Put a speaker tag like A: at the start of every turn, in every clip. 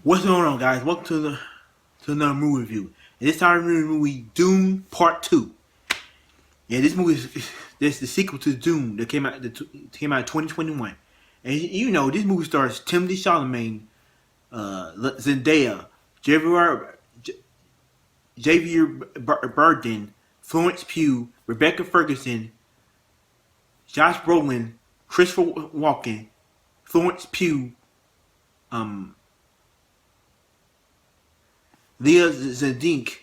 A: What's going on, guys? Welcome to another movie review. And this time, we're movie Dune Part 2. Yeah, this movie is the sequel to Dune that came out in 2021. And you know, this movie stars Timothee Chalamet, Zendaya, Javier Bardem, Florence Pugh, Rebecca Ferguson, Josh Brolin, Christopher Walken, Florence Pugh, Leah Zedink,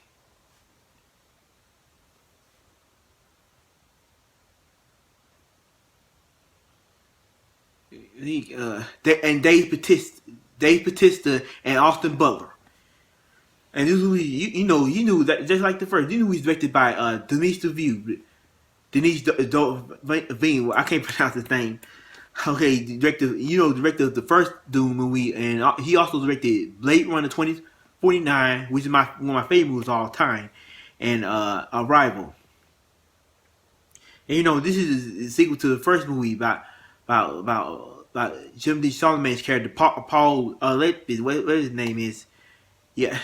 A: and Dave Bautista, and Austin Butler. And this movie, you knew that just like the first, you knew he was directed by Denis Denis Villeneuve. I can't pronounce his name. Okay, director of the first Dune movie, and he also directed Blade Runner 2049, which is one of my favorite movies of all time, and Arrival. And this is a sequel to the first movie about Timothée Chalamet's character, Paul. What his name is? Yeah.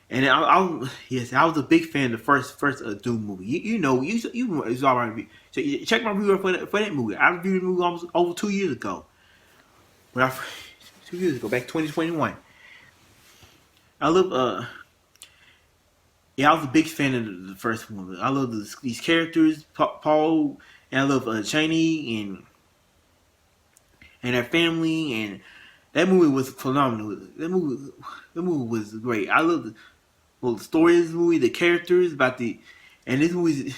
A: And I was a big fan of the first Dune movie. It's all right. So check my review for that movie. I reviewed the movie almost over 2 years ago. 2 years ago, back 2021. I love I was a big fan of the first movie. I love these characters, Paul, and I love Cheney and their family, and that movie was phenomenal. That movie was great. I love the story of this movie, the characters and this movie.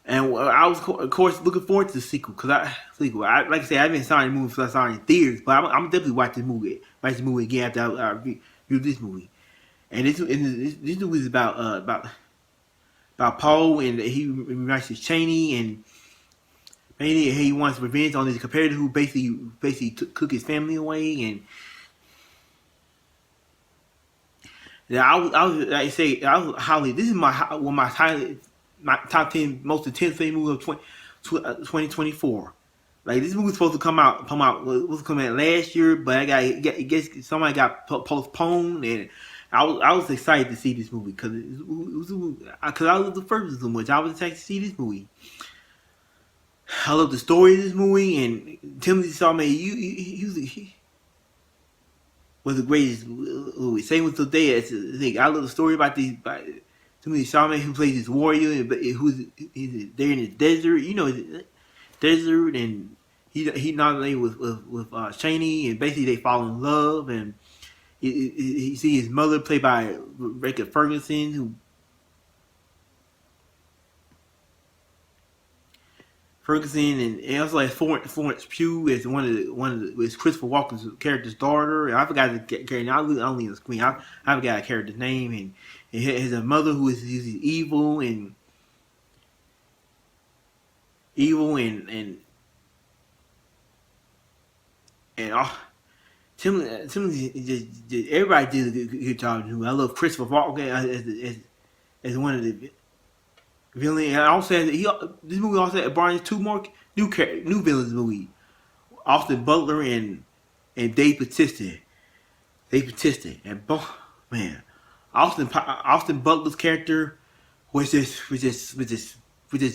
A: And I was, of course, looking forward to the sequel because like I said, I haven't saw the movie since I saw it in theaters, but I'm definitely watch this movie again after I review this movie. And this movie is about Paul, and he reminds of Cheney, and mainly he wants revenge on his competitor who basically took his family away. And I was like I say, this is my top 10 most intense favorite movie of 2024. Like, this movie was supposed to come out last year, but somebody got postponed, and I was excited to see this movie because I love the first one so much. I was excited to see this movie. I love the story of this movie, and Timothée Chalamet, he was the greatest movie. Same with Zendaya. I love the story about Timothée Chalamet, who plays this warrior, who's there in the desert. Desert, and he not only with Cheney, and basically they fall in love, and he see his mother played by Rebecca Ferguson, and also like Florence Pugh is one of the Christopher Walken's character's daughter. And I forgot the character. I only on the screen. I forgot a character's name, and has a mother who is evil and Timothy just everybody did a good job. I love Christopher Walken as one of the villain. And I also this movie also brought in two more new villains in the movie: Austin Butler and Dave Bautista. And man, Austin Butler's character was just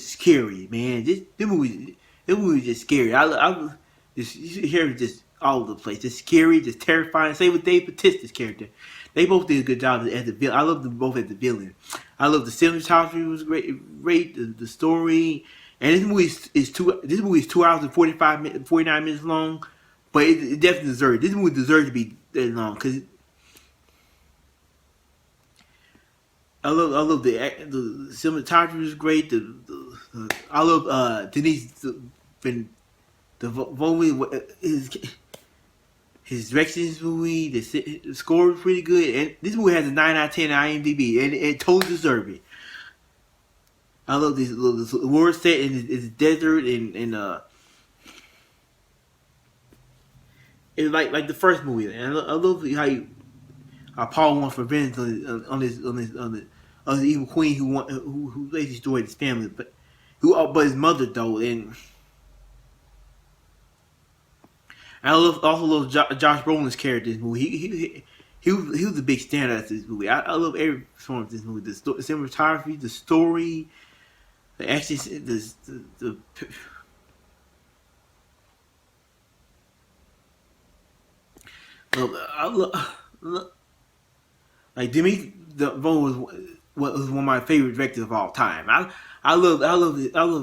A: scary, man. This movie was just scary. You hear just all over the place, just scary, just terrifying. Same with Dave Bautista's character. They both did a good job as the villain. I love them both as the villain. I love the cinematography was great. The story, and this movie is 2 hours and 49 minutes long, but it definitely deserves. This movie deserves to be that long because I love the cinematography was great. I love Denis his direction in this movie. The score was pretty good, and this movie has a 9 out of 10 on IMDb, and it totally deserves it. I love this world set in this desert, and it's like the first movie. And I love how Paul wants revenge on the evil queen who basically destroyed his family, but his mother though, and also love Josh Brolin's character in this movie. He was a big standout of this movie. I love every form of this movie. The cinematography, the story, the action, the I love like Denis the was one of my favorite directors of all time. I love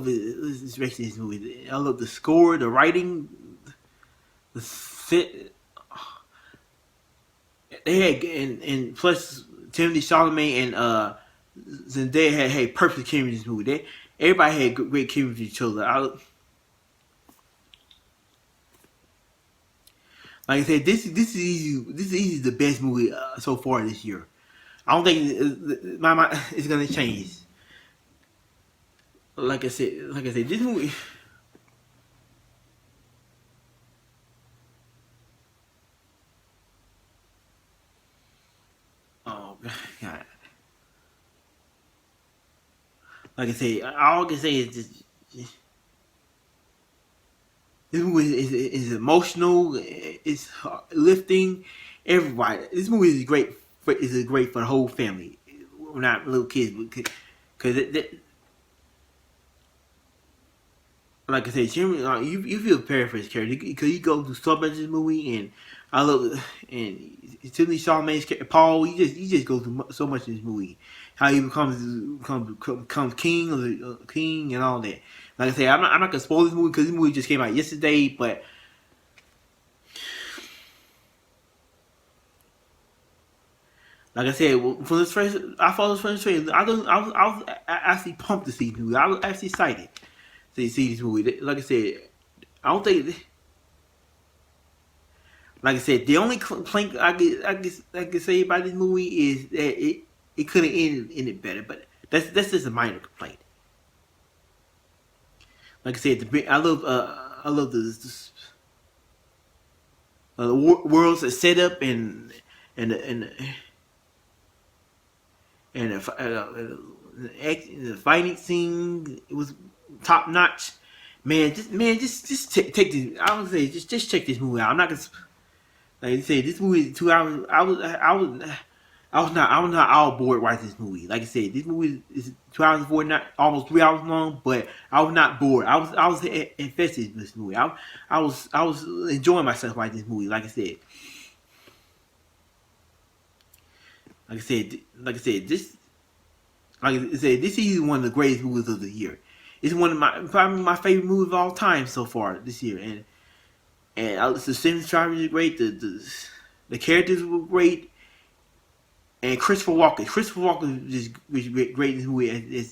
A: his direction in this movie. I love the score, the writing, the fit. They had and plus Timothee Chalamet and Zendaya had perfect chemistry in this movie. Everybody had great chemistry with each other. Like I said, this is easy. This is easy the best movie so far this year. I don't think my it's gonna change. Like I said, this movie. Oh God! Like I said, all I can say is this movie is emotional. It's lifting. Everybody. This movie is great. Is great for the whole family. We're not little kids, because like I said, Jimmy, you feel bad for his character because he goes through so much in this movie, and I love and Timothée Chalamet's character, Paul. He just goes through so much in this movie. How he becomes king of the king and all that. Like I said, I'm not gonna spoil this movie because this movie just came out yesterday, but. Like I said, for this first, I saw this first trailer. I was actually pumped to see this movie. I was actually excited to see this movie. Like I said, I don't think. Like I said, the only complaint I can say about this movie is that it could have ended better, but that's just a minor complaint. Like I said, I love the worlds that set up and and the fighting scene it was top notch. Just take this. I would say just check this movie out. I'm not gonna like you say this movie is 2 hours. I was not all bored watching this movie. Like I said, this movie is 2 hours and 49, almost 3 hours long, but I was not bored. I was invested in this movie. I was enjoying myself watching this movie. Like I said, this is one of the greatest movies of the year. It's probably my favorite movie of all time so far this year, and the cinematography is great. The characters were great, and Christopher Walken. Christopher Walken was great in this movie.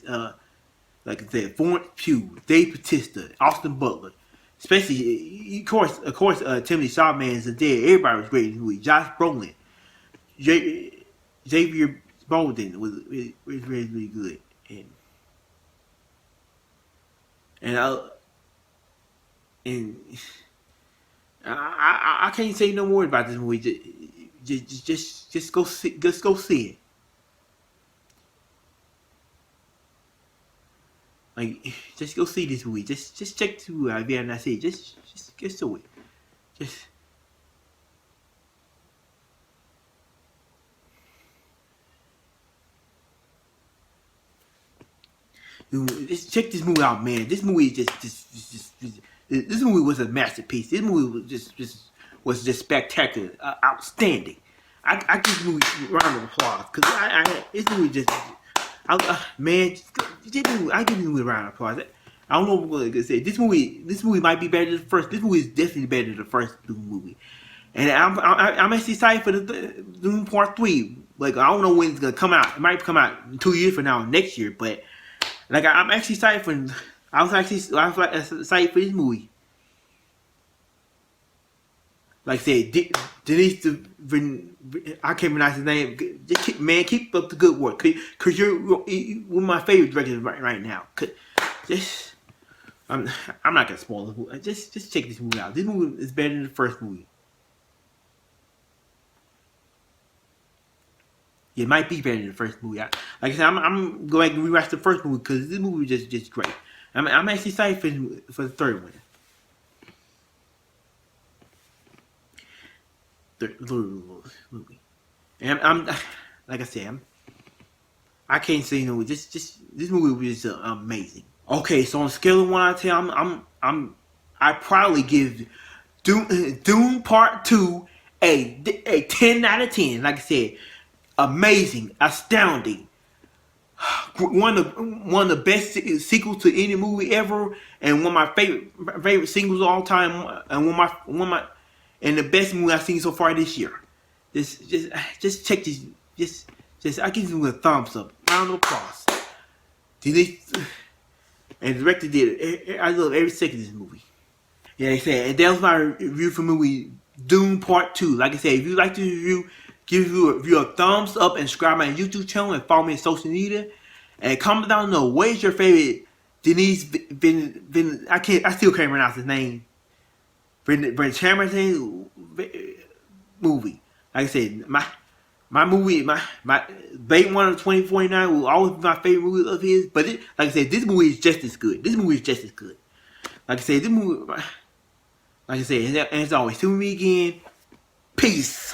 A: Like I said, Florence Pugh, Dave Bautista, Austin Butler, especially of course, Timothée Chalamet and Zendaya. Everybody was great in the movie. Josh Brolin, Javier Bardem was really, really good, and I can't say no more about this movie. Just go see it. Like just go see this movie. Just check to Javier and I say just do it. Just. Just check this movie out, man. This movie is just this movie was a masterpiece. This movie was just spectacular, outstanding. I give this movie a round of applause because this movie just man, I give this movie a round of applause. I don't know what I'm gonna say. This movie might be better than the first. This movie is definitely better than the first Dune movie, and I'm actually excited for the Dune Part 3. Like I don't know when it's gonna come out. It might come out 2 years from now, next year, but. Like I'm actually excited for. I was excited for this movie. Like I said, Denis, I can't pronounce his name. Keep up the good work, cause you're one of my favorite directors right now. I'm not gonna spoil the movie. Just check this movie out. This movie is better than the first movie. It might be better than the first movie. Like I said, I'm going to rewatch the first movie because this movie was just great. I'm actually excited for the third one. movie. And I'm like I said, I can't say no. This movie was amazing. Okay, so on a scale of 1 out of 10, I probably give Dune Part 2 a 10 out of 10. Like I said, amazing, astounding. One of the best sequels to any movie ever, and one of my favorite singles of all time, and one of my and the best movie I've seen so far this year. Just check this. Just I give you a thumbs up, round of applause. Denis and the director did it. I love every second of this movie. Yeah, they said, and that was my review for movie Dune Part 2. Like I said, if you like this review, give you a thumbs up and subscribe to my YouTube channel and follow me on social media. And comment down below, what is your favorite Denis I still can't pronounce his name. Chalamet movie. Like I said, my movie, my Blade Runner 2049 will always be my favorite movie of his. But like I said, this movie is just as good. Like I said, this movie, like I said, and as always, see me again. Peace.